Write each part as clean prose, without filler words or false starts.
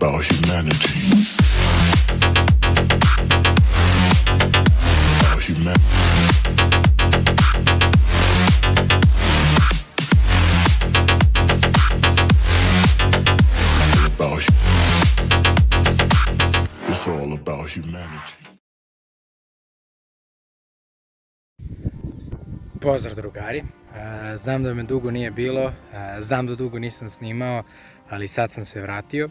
about humanity. About humanity. It's all about humanity. Pozdrav drugari, znam da me dugo nije bilo, znam da dugo nisam snimao, ali sad sam se vratio.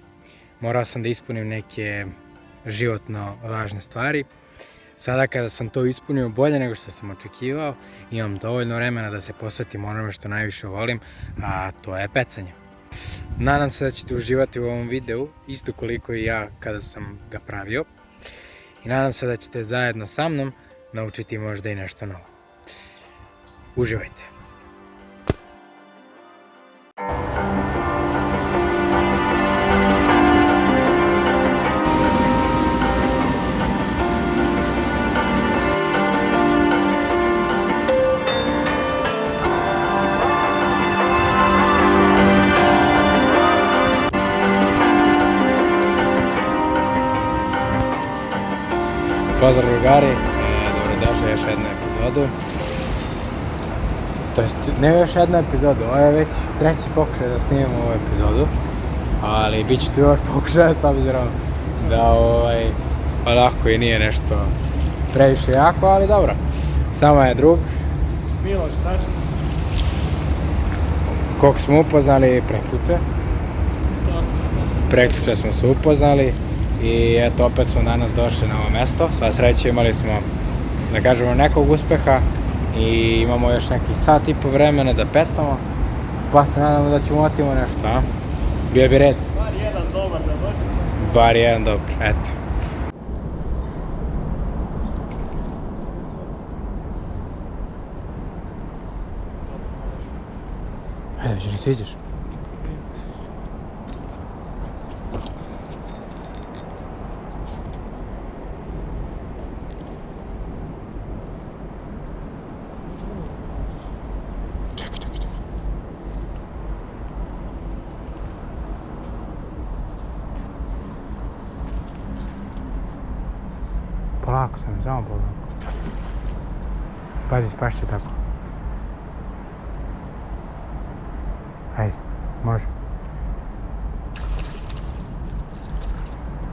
Morao sam da ispunim neke životno važne stvari. Sada kada sam to ispunio bolje nego što sam očekivao, imam dovoljno vremena da se posvetim onome što najviše volim, a to je pecanje. Nadam se da ćete uživati u ovom videu, isto koliko i ja kada sam ga pravio. I nadam se da ćete zajedno sa mnom naučiti možda i nešto novo. Uživajte! Pozdrav drugari, dobrodošli još jednu epizodu. To jest, ne još jednu epizodu, ovo je već treći pokušaj da snimam ovu epizodu. Ali bit će tu još pokušaja s obzirom da lako i nije nešto previše jako, ali dobro. Samo je drug. Miloš Tasić. Kog smo upoznali prekjuče. Prekjuče smo se upoznali i eto opet smo danas došli na ovo mesto. Sva sreća, imali smo, da kažemo, nekog uspeha i imamo još neki sat i po vremena da pecamo, pa se nadamo da ćemo otimo nešto, a? Bio bi red. Bar jedan dobar da dođemo. Bar jedan dobar, eto. Ajde, že ne siđeš? Polako sam, samo polako. Pazi, spašće tako. Ajde, može.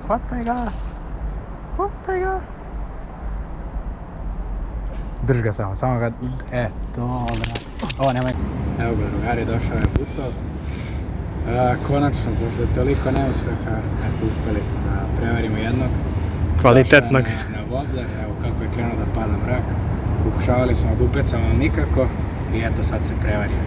Hvataj ga! Hvataj ga! Drž ga samo ga... dobra. Ovo, nemoj. Evo ga, drugari, došao je pucao. Konačno, posle toliko neuspeha, eto, uspeli smo da prevarimo jednog. Kvalitetnog. Na vodler, evo kako je krenuo da pada mrak. Pokušavali smo da upecamo nikako i eto sad se prevario.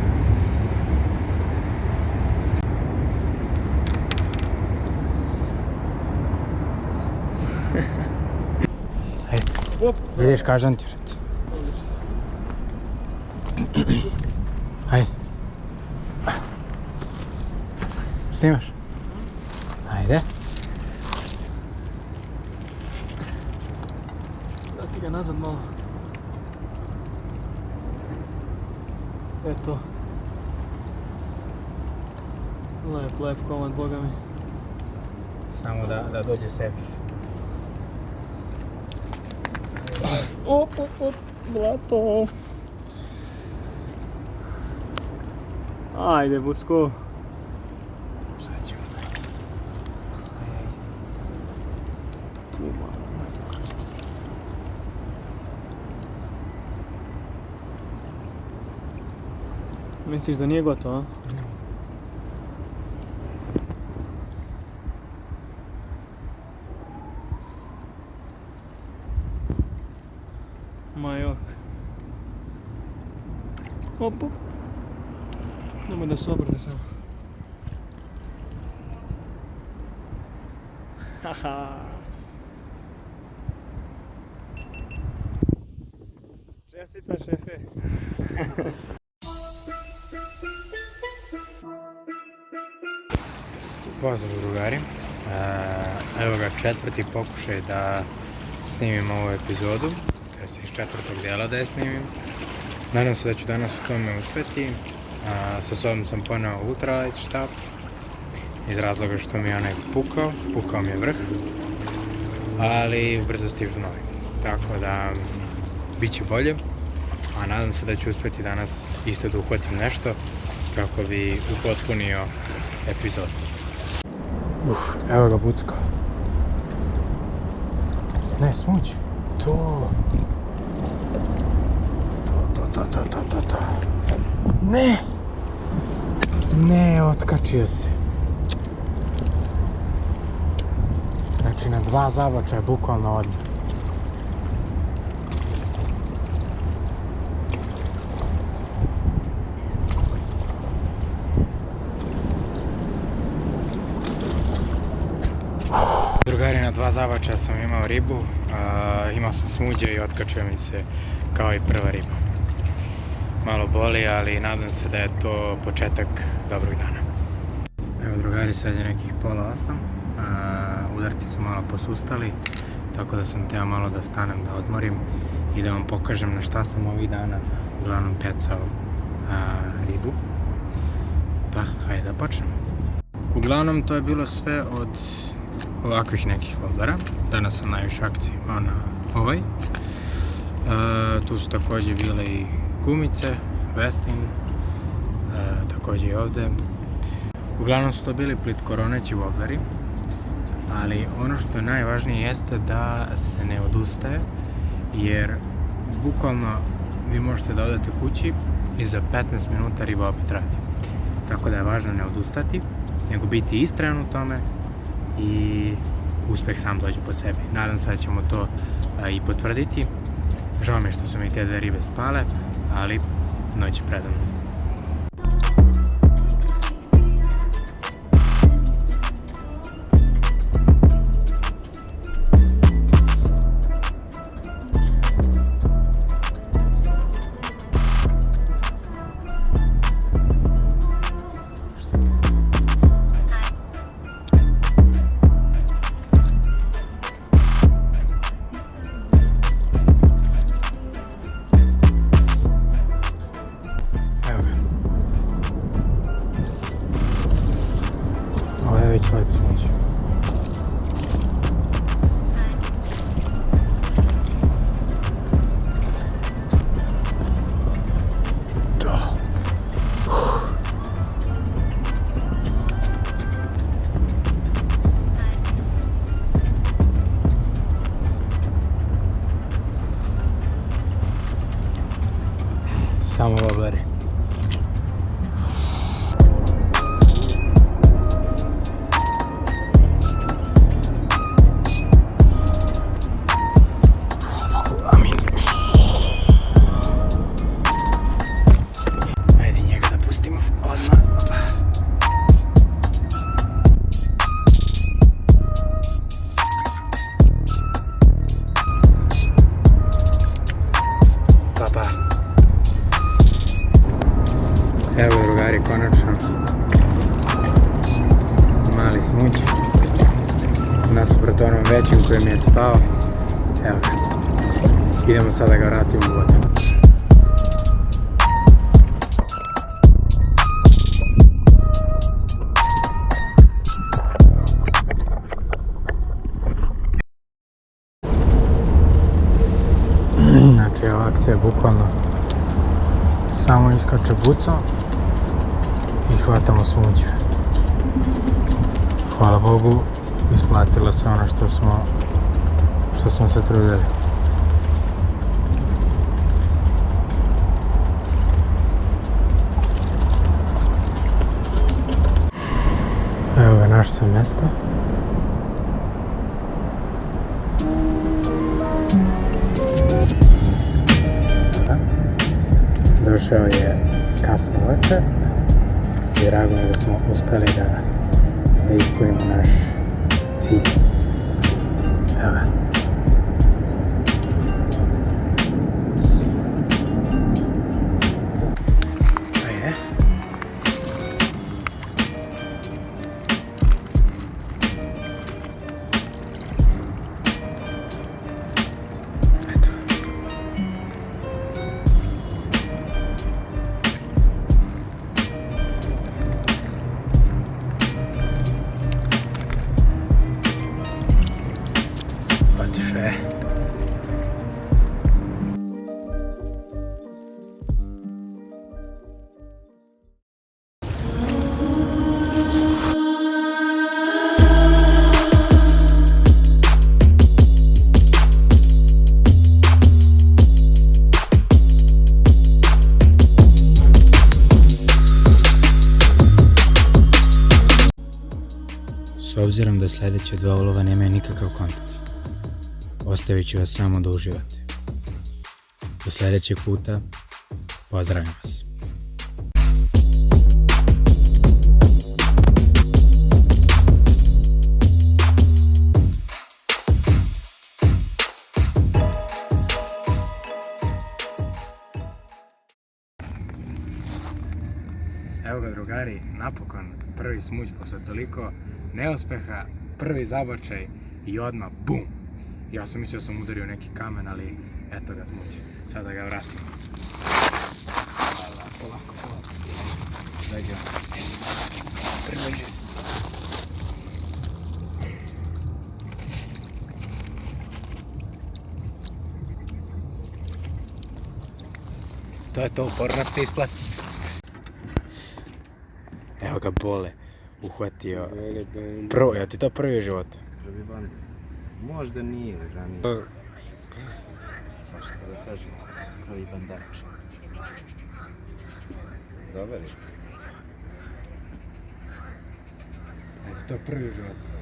Vidiš, kažem ti, vrat. Hajde. Snimaš? Hajde. Dati ga nazad malo. Eto. Lep komad, boga mi. Samo da dođe sebi. Op, blato. Ajde, Bucko. Sad ćemo. Puma. Misliš da nije gotovo, a? Majok. Op. Nemoj da se obrne samo. Haha. Čestitam, šefe. Pozdrav drugari, evo ga četvrti pokušaj da snimim ovu epizodu, to je iz četvrtog dela da je snimim. Nadam se da ću danas u tome uspeti. Sa sobom sam poneo ultralight štab iz razloga što mi je onaj pukao mi je vrh, ali brzo stižu novi. Tako da, bit će bolje, a nadam se da ću uspjeti danas isto da uhvatim nešto kako bi upotpunio epizod. Evo ga bucko. Ne, smuć. To. Ne! Ne, otkačio se. Znači na 2 zabačaja bukvalno odlje. Drugari, na 2 zabačaja sam imao ribu, imao sam smuđe i otkačio mi se kao i prva riba. Malo boli, ali nadam se da je to početak dobrog dana. Evo drugari, sad je nekih 7:30, udarci su malo posustali, tako da sam teo malo da stanem, da odmorim i da vam pokažem na šta sam ovih dana uglavnom pecao ribu. Pa, hajde da počnemo. Uglavnom to je bilo sve od ovakvih nekih voblera. Danas sam najviše akcije imao na ovaj. Tu su također bile i gumice, Westin, također i ovdje. Uglavnom su to bili plitkoroneći wobleri, ali ono što je najvažnije jeste da se ne odustaje, jer bukvalno vi možete da odete kući i za 15 minuta riba opet radi. Tako da je važno ne odustati, nego biti istrajan u tome i uspjeh sam dođe po sebi. Nadam se da ćemo to i potvrditi. Žao mi je što su mi te 2 ribe spale, ali noć je predano. Samo wobleri. Ajde njega da pustimo odmah. Pa. Evo drugari, konačno mali smuć nasuprot onom većim koji mi je spao. Evo ga, idemo sada ga vratimo u vodu. Znači ova akcija je bukvalno samo iskače buca i hvatamo smuđu. Hvala Bogu, isplatilo se ono što smo se trudili. Evo ga, našao sam mjesto. Došao je kasno večer i drago mi je da smo uspjeli da ispunimo naš cilj. Evo ga. Ajde. Eto. S obzirom da sljedeće 2 ulova nemaju nikakav kontekst, ostavit ću vas samo da uživate. Do sljedećeg puta, pozdravljam vas. Evo ga drugari, napokon prvi smuć posle toliko neuspeha, prvi zabačaj i odmah BUM! Ja sam mislio da sam udario neki kamen, ali eto ga smuć. Sada ga vratim. Polako. Dođe on. Približi se. To je to, uporno se isplati. Evo ga Bole, uhvatio. Prvo, ja ti to prvi u životu? Prvi ban. Možda nije ranije. Možda da kažem, prvi bandač. Dobar je. Eto to prvi u životu.